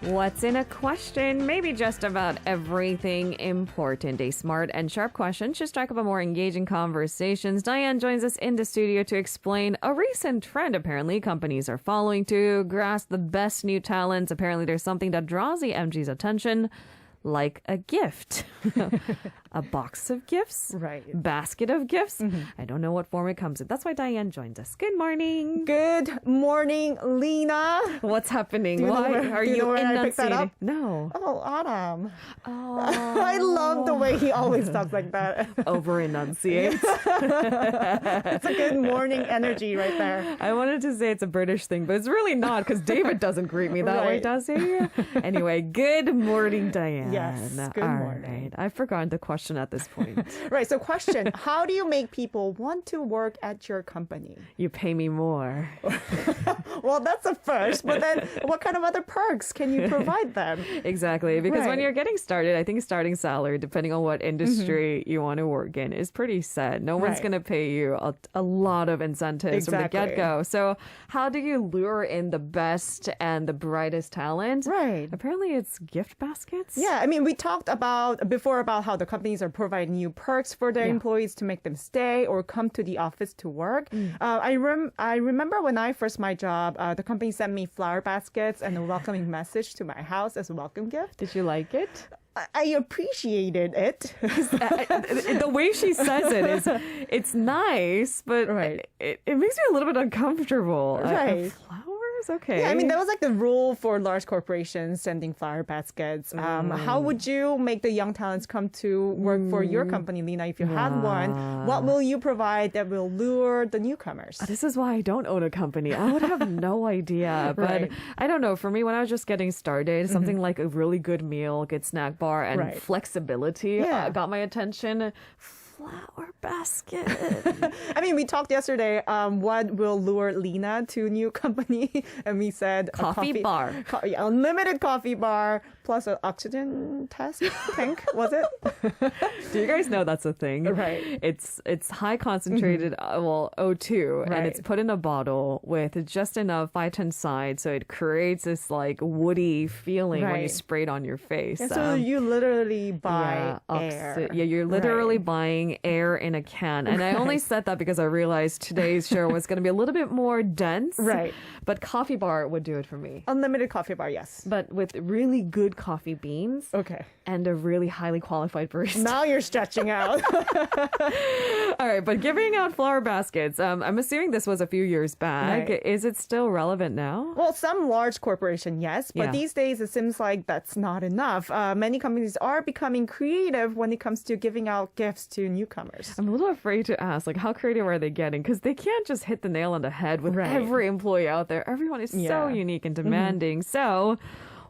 What's in a question? Maybe just about everything important. A smart and sharp question should strike up a more engaging conversations. Diane joins us in the studio to explain a recent trend apparently companies are following to grasp the best new talents. Apparently there's something that draws the MG's attention, like a gift. A box of gifts? Right. Basket of gifts? I don't know what form it comes in. That's why Diane joins us. Good morning. Good morning, Lena. What's happening? Why Are you I picked that up? No. Oh, Autumn. Oh. I love the way he always talks like that. Over enunciate. It's a good morning energy right there. I wanted to say it's a British thing, but it's really not because David doesn't greet me that way, Right. does he? Anyway, good morning, Diane. Yes, good All morning. right. I've forgotten the question at this point. Right, so question, how do you make people want to work at your company? You pay me more. Well, that's a first, but then what kind of other perks can you provide them? Exactly. Because when Right. you're getting started, I think starting salary, depending on what industry you want to work in, is pretty set. No one's Right. going to pay you a lot of incentives from the Exactly. get-go. So how do you lure in the best and the brightest talent? Right. Apparently it's gift baskets. Yeah, I mean, we talked before about how the companies are providing new perks for their Yeah. employees to make them stay or come to the office to work. I remember when I first my job, the company sent me flower baskets and a welcoming message to my house as a welcome gift. Did you like it? I appreciated it. The way she says it is, it's nice, but Right. it makes me a little bit uncomfortable. Right. Flowers? Okay. Yeah, I mean, that was like the rule for large corporations sending flower baskets. How would you make the young talents come to work for your company, Lena, if you had one? What will you provide that will lure the newcomers? This is why I don't own a company. I would have no idea. But Right. I don't know. For me, when I was just getting started, something like a really good meal, good snack bar, and Right. flexibility Yeah. got my attention. Flower basket. I mean, we talked yesterday, what will lure Lena to a new company? And we said Coffee bar. Yeah, unlimited coffee bar plus an oxygen tank, was it? Do you guys know that's a thing? Right. It's high concentrated, O2, and Right. it's put in a bottle with just enough phytoncide, so it creates this like woody feeling when you Right. spray it on your face. And so you literally buy Yeah, air. yeah, you're literally Right. buying air in a can. And I only said that because I realized today's show was going to be a little bit more dense. Right. But coffee bar would do it for me. Unlimited coffee bar, yes. But with really good coffee beans Okay. and a really highly qualified barista. Now you're stretching out. All right, but giving out flower baskets, I'm assuming this was a few years back. Right. Is it still relevant now? Well, some large corporation, yes, but Yeah. these days it seems like that's not enough. Many companies are becoming creative when it comes to giving out gifts to newcomers. I'm a little afraid to ask, like, how creative are they getting? Because they can't just hit the nail on the head with Right. every employee out there. Everyone is so Yeah. unique and demanding. So,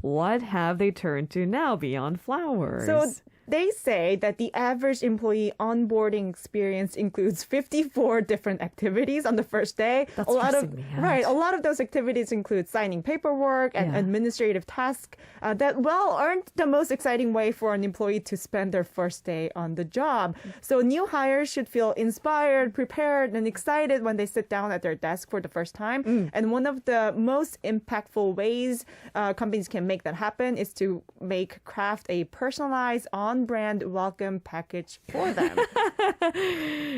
what have they turned to now beyond flowers? So they say that the average employee onboarding experience includes 54 different activities on the first day. That's a lot of stressing me out. right. A lot of those activities include signing paperwork and Yeah. administrative tasks that aren't the most exciting way for an employee to spend their first day on the job. So new hires should feel inspired, prepared, and excited when they sit down at their desk for the first time. And one of the most impactful ways companies can make that happen is to craft a personalized on-brand welcome package for them.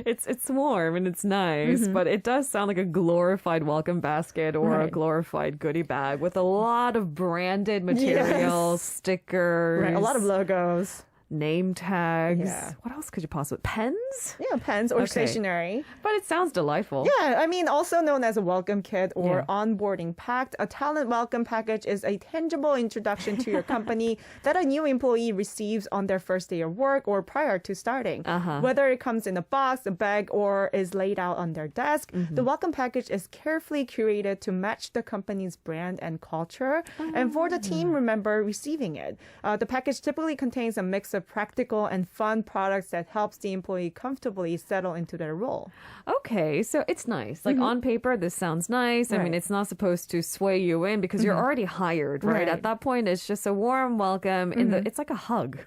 it's warm and it's nice, but it does sound like a glorified welcome basket or a Right. glorified goodie bag with a lot of branded materials, stickers, Right, a lot of logos. name tags. Yeah. What else could you possibly? Pens? Yeah, pens or Okay. stationery. But it sounds delightful. Yeah, I mean, also known as a welcome kit or Yeah. onboarding pack, a talent welcome package is a tangible introduction to your company that a new employee receives on their first day of work or prior to starting. Whether it comes in a box, a bag, or is laid out on their desk, the welcome package is carefully curated to match the company's brand and culture. And for the team, remember receiving it. The package typically contains a mix of of practical and fun products that helps the employee comfortably settle into their role. Okay, so it's nice. Like on paper, this sounds nice. I mean, Right. it's not supposed to sway you in because you're already hired, right? Right. At that point, it's just a warm welcome. It's like a hug.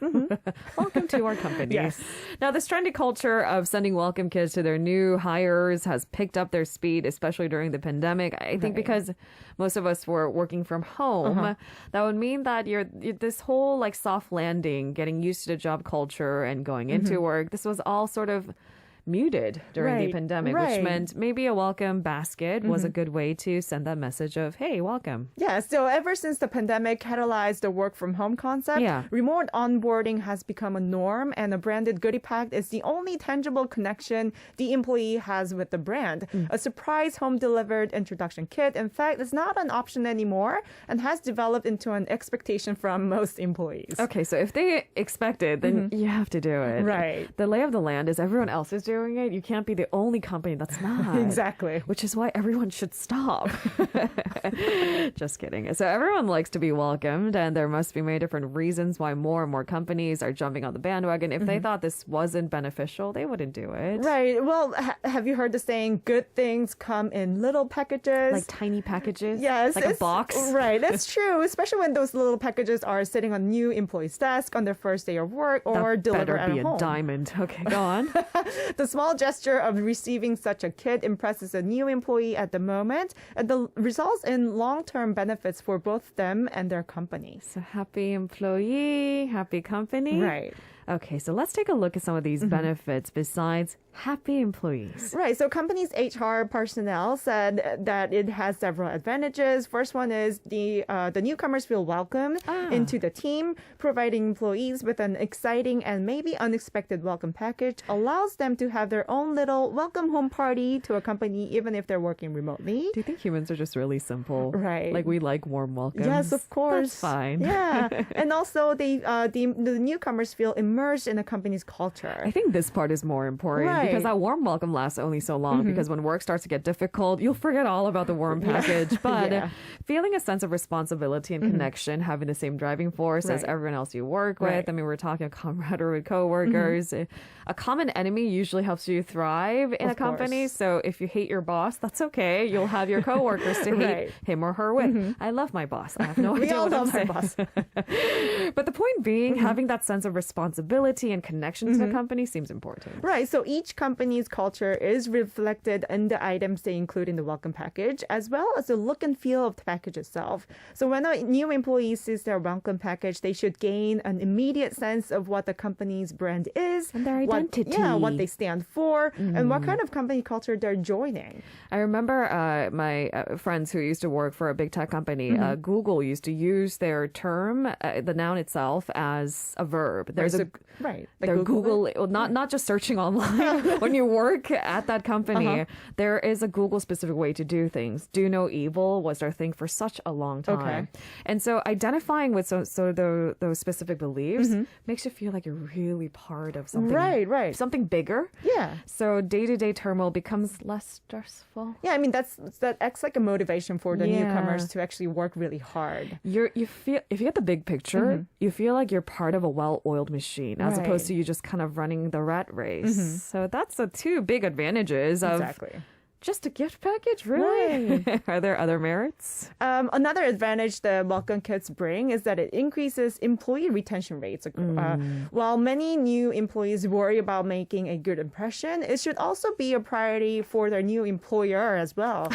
Welcome to our company. Yes. Now, this trendy culture of sending welcome kits to their new hires has picked up their speed, especially during the pandemic. I think because most of us were working from home, that would mean that you're this whole like soft landing, getting used to the job culture and going into work. This was all sort of muted during the Right, pandemic, which right. meant maybe a welcome basket was a good way to send that message of, hey, welcome. Yeah, so ever since the pandemic catalyzed the work from home concept, Yeah. remote onboarding has become a norm, and a branded goodie pack is the only tangible connection the employee has with the brand. A surprise home delivered introduction kit, in fact, is not an option anymore and has developed into an expectation from most employees. Okay, so if they expect it, then you have to do it. Right. The lay of the land is everyone else is doing it. You can't be the only company that's not. Exactly. Which is why everyone should stop. Just kidding. So everyone likes to be welcomed, and there must be many different reasons why more and more companies are jumping on the bandwagon. If they thought this wasn't beneficial, they wouldn't do it. Right. Well, have you heard the saying, good things come in little packages? Like tiny packages? Yes. Like a box? Right. That's true, especially when those little packages are sitting on new employee's desk on their first day of work or That delivered better at be home. a diamond. Okay, go on. The small gesture of receiving such a kit impresses a new employee at the moment, and the results in long-term benefits for both them and their company. So happy employee, happy company. Right. Okay, so let's take a look at some of these benefits besides happy employees. Right. So companies' HR personnel said that it has several advantages. First one is the newcomers feel welcome into the team. Providing employees with an exciting and maybe unexpected welcome package allows them to have their own little welcome home party to a company, even if they're working remotely. Do you think humans are just really simple? Right. Like we like warm welcomes. Yes, of course. That's fine. Yeah, and also the newcomers feel immersed in a company's culture. I think this part is more important Right. because that warm welcome lasts only so long because when work starts to get difficult, you'll forget all about the warm package. But Yeah. feeling a sense of responsibility and connection, having the same driving force as Right. everyone else you work with. Right. I mean, we're talking camaraderie with coworkers. A common enemy usually helps you thrive in a Of company. course. So if you hate your boss, that's okay. You'll have your coworkers to hate Right. him or her with. I love my boss. I have no We idea all what I'm love our saying. boss. But the point being, having that sense of responsibility and connection to the company seems important. Right. So each company's culture is reflected in the items they include in the welcome package, as well as the look and feel of the package itself. So when a new employee sees their welcome package, they should gain an immediate sense of what the company's brand is, And their what identity. they stand for, and what kind of company culture they're joining. I remember my friends who used to work for a big tech company, Google used to use their term, the noun itself, as a verb. There's a Right. They're Google, not just searching online. When you work at that company, there is a Google specific way to do things. Do no evil was their thing for such a long time. Okay. And so identifying with those specific beliefs makes you feel like you're really part of something. Right. Something bigger. Yeah. So day-to-day turmoil becomes less stressful. Yeah, I mean that acts like a motivation for the Yeah. newcomers to actually work really hard. You feel, if you get the big picture, you feel like you're part of a well-oiled machine as Right. opposed to you just kind of running the rat race. So that's the two big advantages of Exactly. just a gift package, really. Are there other merits? Another advantage the welcome kits bring is that it increases employee retention rates. While many new employees worry about making a good impression, it should also be a priority for their new employer as well.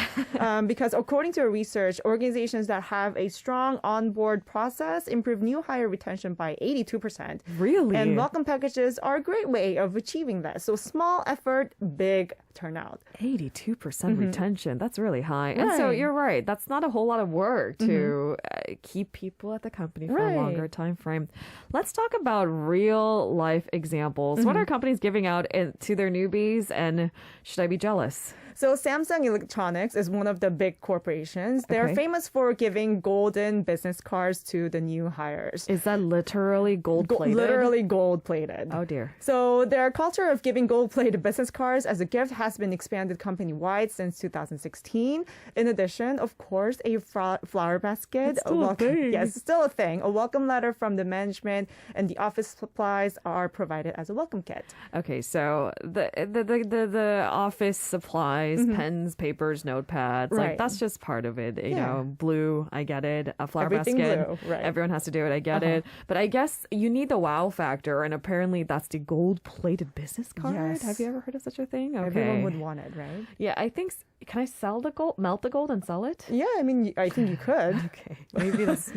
Because according to research, organizations that have a strong onboard process improve new hire retention by 82%. Really? And welcome packages are a great way of achieving that. So small effort, big turnout. 82% retention. That's really high. And so Right. you're right. That's not a whole lot of work to keep people at the company for a Right. longer time frame. Let's talk about real life examples. What are companies giving out to their newbies, and should I be jealous? So Samsung Electronics is one of the big corporations. They're famous for giving golden business cards to the new hires. Is that literally gold-plated? Literally gold-plated. Oh, dear. So their culture of giving gold-plated business cards as a gift has been expanded company-wide since 2016. In addition, of course, a flower basket. It's still a thing. Yes, still a thing. A welcome letter from the management and the office supplies are provided as a welcome kit. Okay, so the office supplies, pens, papers, notepads, like that's just part of it. You know, blue, I get it. A flower Everything basket, blue, right. Everyone has to do it. I get it. But I guess you need the wow factor, and apparently that's the gold-plated business card. Yes. Have you ever heard of such a thing? Okay. Everyone would want it, right? Yeah, I think. Can I sell the gold? Melt the gold and sell it? Yeah, I mean, I think you could. Okay, maybe that's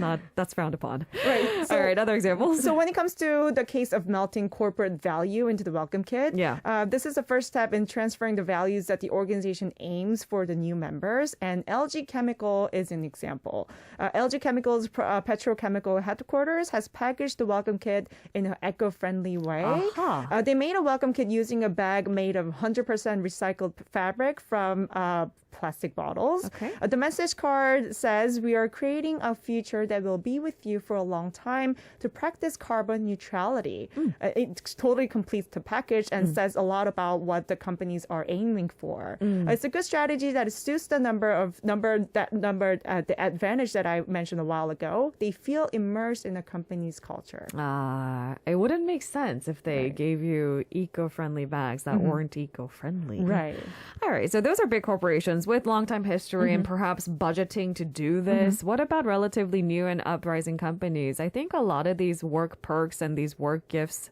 frowned upon. Right. So, all right, other examples. So when it comes to the case of melting corporate value into the welcome kit, this is the first step in transferring the values that the organization aims for the new members. And LG Chemical is an example. LG Chemical's petrochemical headquarters has packaged the welcome kit in an eco-friendly way. They made a welcome kit using a bag made of 100% recycled fabric from plastic bottles. The message card says, "We are creating a future that will be with you for a long time to practice carbon neutrality." It totally completes the package and says a lot about what the companies are aiming for. It's a good strategy that suits the the advantage that I mentioned a while ago. They feel immersed in the company's culture. It wouldn't make sense if they gave you eco-friendly bags that weren't eco-friendly. Right. All right. So those are big corporations with long-time history and perhaps budgeting to do this. What about relatively new and uprising companies? I think a lot of these work perks and these work gifts,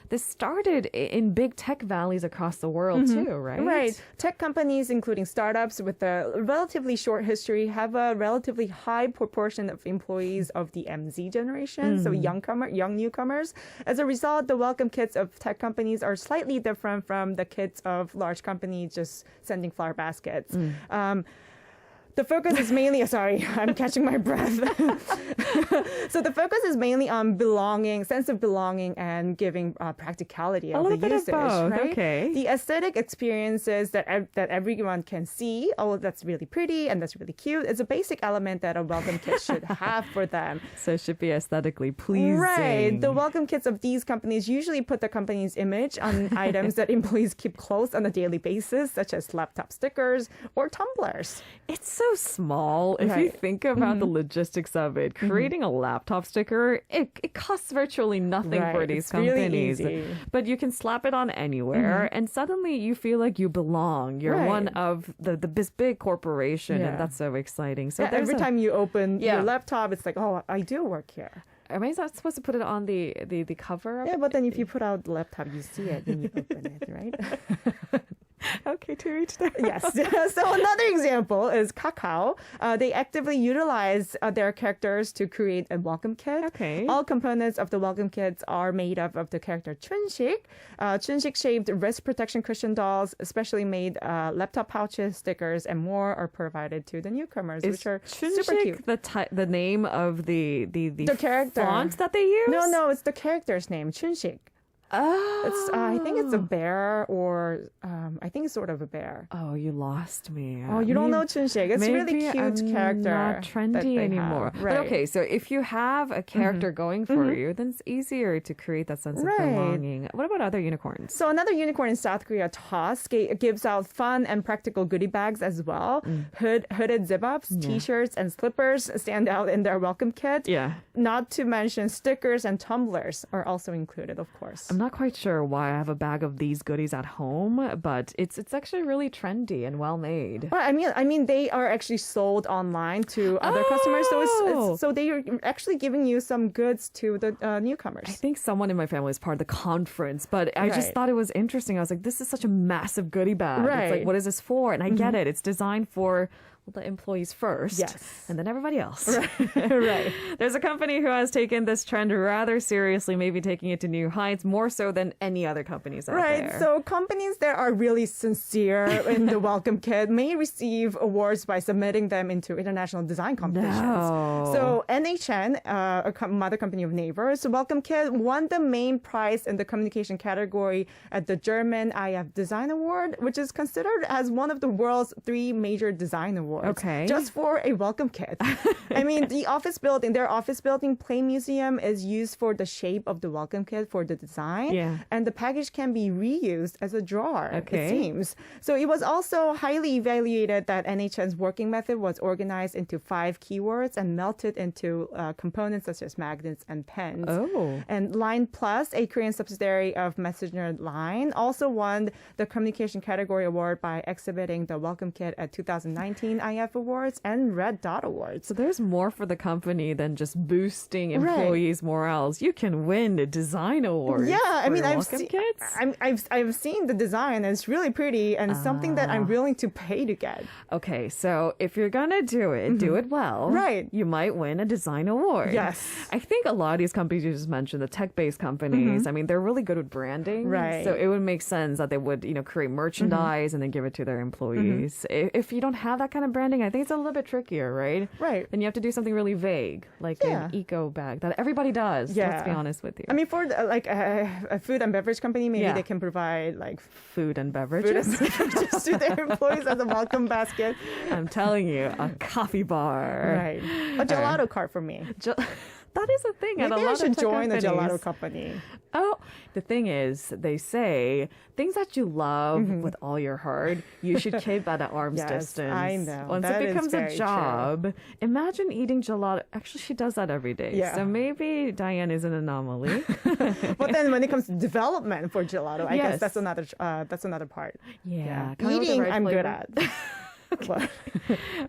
this started in big tech valleys across the world too, right? Right. Tech companies, including startups with a relatively short history, have a relatively high proportion of employees of the MZ generation, so young newcomers. As a result, the welcome kits of tech companies are slightly different from the kits of large companies just sending flower baskets. The focus is mainly, sorry, I'm catching my breath. So the focus is mainly on belonging, sense of belonging, and giving practicality of the usage. Right? Okay. The aesthetic experiences that everyone can see, oh, that's really pretty and that's really cute, is a basic element that a welcome kit should have for them. So it should be aesthetically pleasing. Right. The welcome kits of these companies usually put the company's image on items that employees keep close on a daily basis, such as laptop stickers or tumblers. It's so small. If you think about the logistics of it, creating a laptop sticker, it costs virtually nothing for these companies. Really easy. But you can slap it on anywhere and suddenly you feel like you belong. You're one of this big corporation and that's so exciting. So every time you open your laptop, it's like, oh, I do work here. Am I not supposed to put it on the cover? Yeah, but then if you put out the laptop, you see it when you open it, right? Okay, to each their Yes. So another example is Kakao. They actively utilize their characters to create a welcome kit. Okay. All components of the welcome kits are made up of the character Chunshik. Chunshik-shaped wrist protection cushion dolls, especially made laptop pouches, stickers, and more are provided to the newcomers, which are super cute. The name of the character font that they use? No, it's the character's name, Chunshik. Oh. I think it's a bear, or I think it's sort of a bear. Oh, you lost me. Oh, you don't know Chunshik. It's a really cute character. Not trendy anymore. Right. But okay, so if you have a character going for you, then it's easier to create that sense of belonging. What about other unicorns? So another unicorn in South Korea, Toss, gives out fun and practical goodie bags as well. Hooded zip-ups, t-shirts, and slippers stand out in their welcome kit. Yeah. Not to mention stickers and tumblers are also included, of course. I'm not quite sure why I have a bag of these goodies at home, but it's actually really trendy and well made. Well, I mean, they are actually sold online to other customers, so they are actually giving you some goods to the newcomers. I think someone in my family is part of the conference, but I just thought it was interesting. I was like, this is such a massive goodie bag. It's like, what is this for? And I get it. It's designed for the employees first, Yes. and then everybody else. Right. There's a company who has taken this trend rather seriously, maybe taking it to new heights, more so than any other companies out there. So companies that are really sincere in the welcome kit may receive awards by submitting them into international design competitions. No. So NHN, mother company of Naver's welcome kit, won the main prize in the communication category at the German IF Design Award, which is considered as one of the world's 3 major design awards. Okay. Just for a welcome kit. I mean, their office building, Play Museum, is used for the shape of the welcome kit for the design. Yeah. And the package can be reused as a drawer, Okay. it seems. So it was also highly evaluated that NHN's working method was organized into 5 keywords and melted into components such as magnets and pens. Oh. And Line Plus, a Korean subsidiary of Messenger Line, also won the communication category award by exhibiting the welcome kit at 2019 IF Awards and Red Dot Awards. So there's more for the company than just boosting employees' morals. You can win the design award. Yeah, I mean, I've seen seen the design, and it's really pretty, and something that I'm willing to pay to get. Okay, so if you're gonna do it, do it well. Right. You might win a design award. Yes. I think a lot of these companies you just mentioned, the tech-based companies, I mean, they're really good with branding. Right. So it would make sense that they would, create merchandise and then give it to their employees. If you don't have that kind of branding, I think it's a little bit trickier, right? Right. Then you have to do something really vague, like an eco bag that everybody does. Yeah. Let's be honest with you. I mean, for a food and beverage company, maybe Yeah. they can provide like food and beverages. beverages to their employees as a welcome basket. I'm telling you, a coffee bar. Right. A gelato cart for me. That is a thing at a Maybe lot I of should tech join a companies. gelato company. Oh, the thing is, they say things that you love with all your heart, you should keep at an arm's Yes, distance. I know. Once That it is becomes a very job, imagine eating gelato. Actually, she does that every day. Yeah. So maybe Diane is an anomaly. But then when it comes to development for gelato, I Yes. guess that's another part. Yeah. Coming up with the Eating, right I'm good flavor. at. But-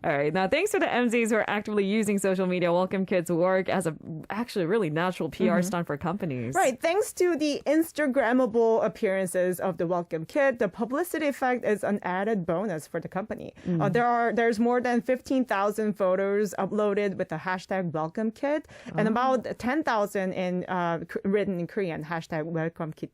All right. Now, thanks to the MZs who are actively using social media, welcome kids work as a actually really natural PR stunt for companies. Right. Thanks to the Instagrammable appearances of the welcome kit, the publicity effect is an added bonus for the company. There's more than 15,000 photos uploaded with the hashtag welcome kit and about 10,000 written in Korean hashtag welcome kit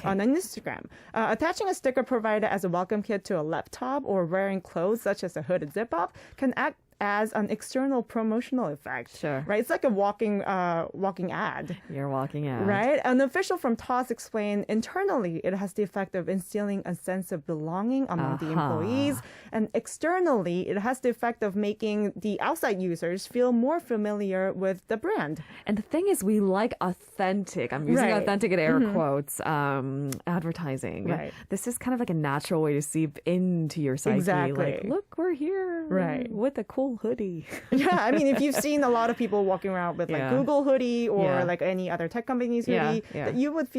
on Instagram. Attaching a sticker provided as a welcome kit to a laptop or wearing clothes such as a hooded zip-up can act as an external promotional effect. Sure. Right? It's like a walking ad. You're walking out. Right? An official from TOS explained internally it has the effect of instilling a sense of belonging among the employees. And externally, it has the effect of making the outside users feel more familiar with the brand. And the thing is, we like authentic. I'm using Right. authentic in air quotes. Advertising. Right. This is kind of like a natural way to seep into your psyche. Exactly. Like, look, we're here. Right. With a cool hoodie. Yeah, I mean, if you've seen a lot of people walking around with like Yeah. Google hoodie or Yeah. like any other tech company's Yeah, hoodie, yeah. that you would feel